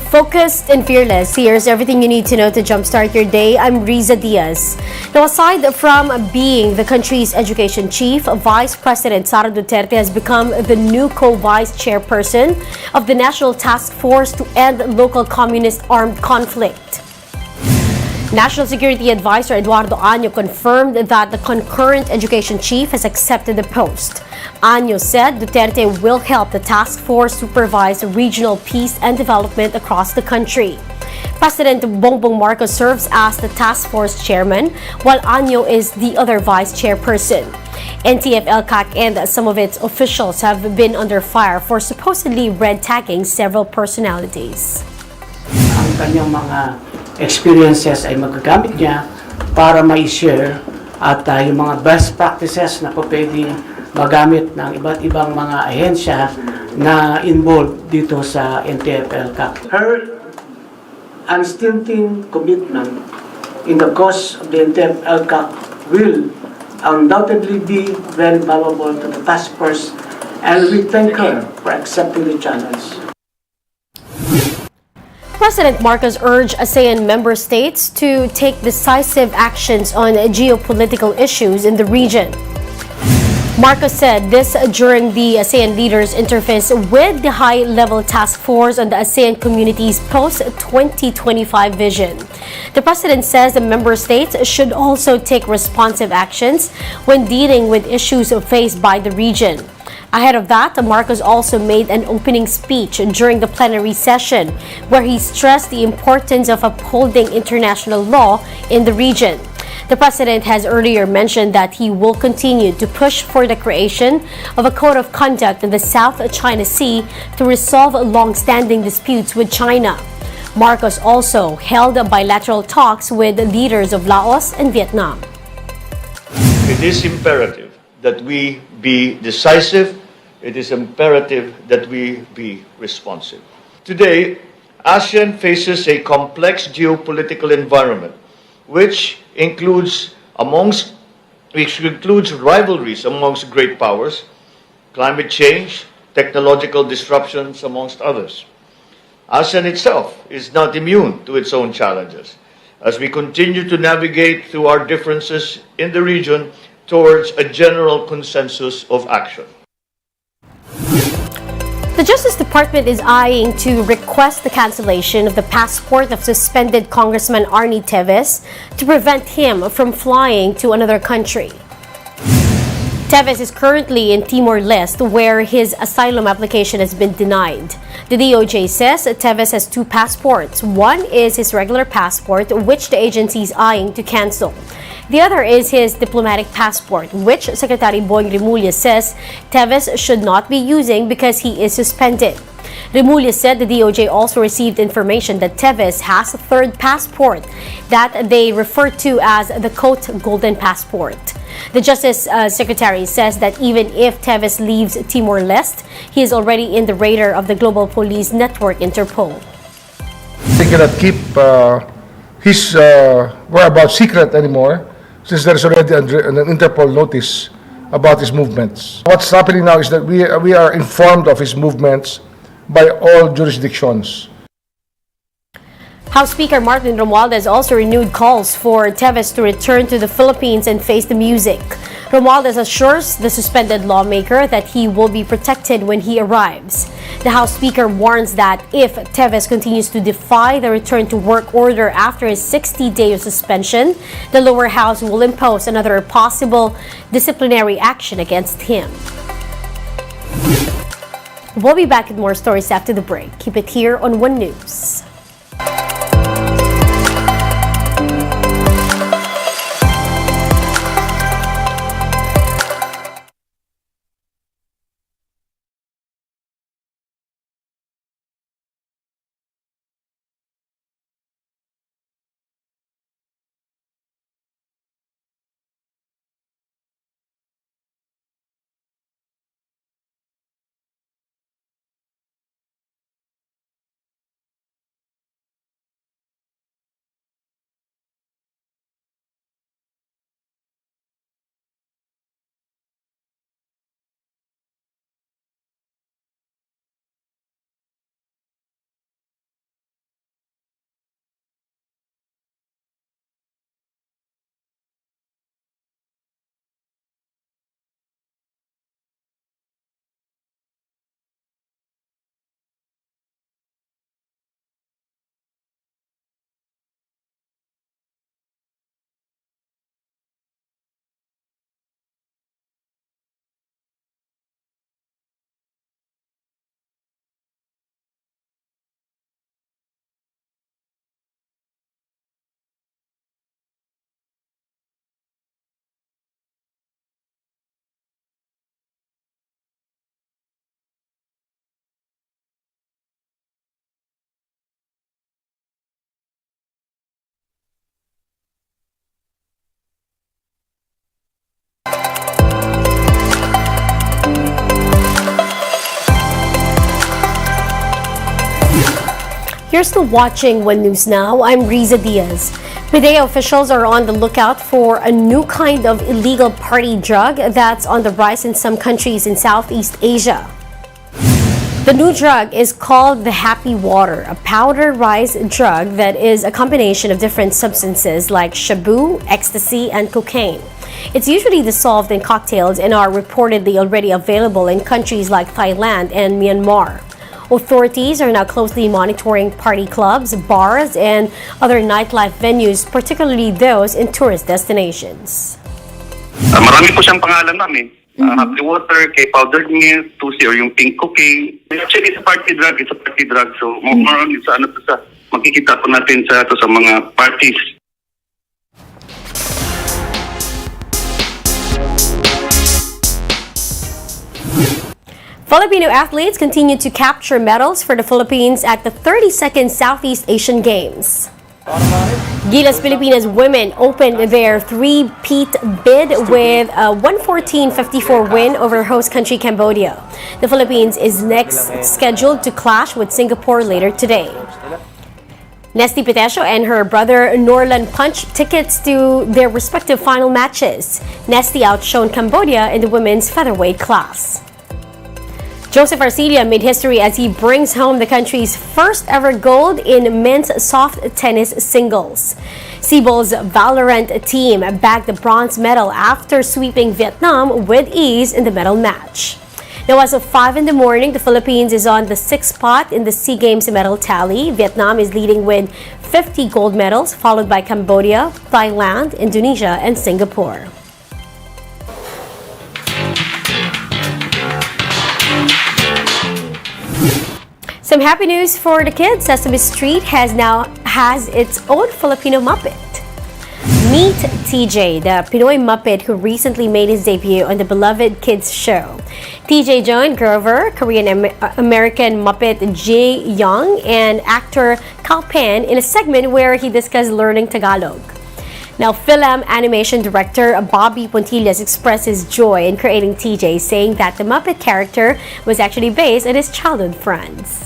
focused and fearless. Here's everything you need to know to jumpstart your day. I'm Riza Diaz. Now, aside from being the country's education chief, Vice President Sara Duterte has become the new co-vice chairperson of the National Task Force to End Local Communist Armed Conflict. National Security Advisor Eduardo Año confirmed that the concurrent education chief has accepted the post. Año said Duterte will help the task force supervise regional peace and development across the country. President Bongbong Marcos serves as the task force chairman, while Año is the other vice chairperson. NTF-ELCAC and some of its officials have been under fire for supposedly red tagging several personalities. Ang kanyang mga experiences ay magagamit niya para ma-share at yung mga best practices na po pwede magamit ng iba't ibang mga ahensya na involved dito sa NTF-ELCAC. Her unstinting commitment in the cause of the NTF-ELCAC will undoubtedly be very valuable to the task force, and we thank her for accepting the challenge. President Marcos urged ASEAN member states to take decisive actions on geopolitical issues in the region. Marcos said this during the ASEAN leaders' interface with the high-level task force on the ASEAN community's post-2025 vision. The president says the member states should also take responsive actions when dealing with issues faced by the region. Ahead of that, Marcos also made an opening speech during the plenary session where he stressed the importance of upholding international law in the region. The president has earlier mentioned that he will continue to push for the creation of a code of conduct in the South China Sea to resolve long-standing disputes with China. Marcos also held bilateral talks with leaders of Laos and Vietnam. It is imperative that we be decisive. It is imperative that we be responsive. Today, ASEAN faces a complex geopolitical environment which includes rivalries amongst great powers, climate change, technological disruptions, amongst others. ASEAN itself is not immune to its own challenges as we continue to navigate through our differences in the region towards a general consensus of action. The Justice Department is eyeing to request the cancellation of the passport of suspended Congressman Arnie Teves to prevent him from flying to another country. Teves is currently in Timor-Leste, where his asylum application has been denied. The DOJ says Teves has two passports. One is his regular passport, which the agency is eyeing to cancel. The other is his diplomatic passport, which Secretary Boying Rimulya says Teves should not be using because he is suspended. Rimulya said the DOJ also received information that Teves has a third passport that they refer to as the quote golden passport. The Justice Secretary says that even if Teves leaves Timor-Leste, he is already in the radar of the global police network Interpol. They cannot keep his whereabouts secret anymore, since there is already an Interpol notice about his movements. What's happening now is that we are informed of his movements by all jurisdictions. House Speaker Martin Romualdez also renewed calls for Teves to return to the Philippines and face the music. Romualdez assures the suspended lawmaker that he will be protected when he arrives. The House Speaker warns that if Teves continues to defy the return to work order after his 60-day suspension, the lower house will impose another possible disciplinary action against him. We'll be back with more stories after the break. Keep it here on One News. You're still watching One News Now. I'm Riza Diaz. PDEA officials are on the lookout for a new kind of illegal party drug that's on the rise in some countries in Southeast Asia. The new drug is called the Happy Water, a powderized drug that is a combination of different substances like shabu, ecstasy, and cocaine. It's usually dissolved in cocktails and are reportedly already available in countries like Thailand and Myanmar. Authorities are now closely monitoring party clubs, bars, and other nightlife venues, particularly those in tourist destinations. Marami po siyang pangalan namin. Happy Water, kay powdered milk, 2C or yung pink cocaine. Actually, it's a party drug. So, more on sa ano to sa makikita po natin sa mga parties. Filipino athletes continue to capture medals for the Philippines at the 32nd Southeast Asian Games. Gilas Pilipinas women opened their three-peat bid with a 114-54 win over host country Cambodia. The Philippines is next scheduled to clash with Singapore later today. Nesty Petesio and her brother Norlan punched tickets to their respective final matches. Nesty outshone Cambodia in the women's featherweight class. Joseph Arcilla made history as he brings home the country's first ever gold in men's soft tennis singles. Cebol's Valorant team bagged the bronze medal after sweeping Vietnam with ease in the medal match. Now, as of 5 in the morning, the Philippines is on the 6th spot in the SEA Games medal tally. Vietnam is leading with 50 gold medals, followed by Cambodia, Thailand, Indonesia, and Singapore. Some happy news for the kids. Sesame Street has its own Filipino Muppet. Meet TJ, the Pinoy Muppet who recently made his debut on the beloved kids show. TJ joined Grover, Korean-American Muppet Jae Young, and actor Kal Pan in a segment where he discussed learning Tagalog. Now, film animation director Bobby Pontillas expressed his joy in creating TJ, saying that the Muppet character was actually based on his childhood friends.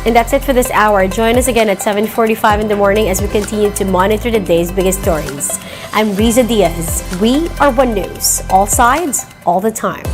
And that's it for this hour. Join us again at 7:45 in the morning as we continue to monitor the day's biggest stories. I'm Riza Diaz. We are One News. All sides, all the time.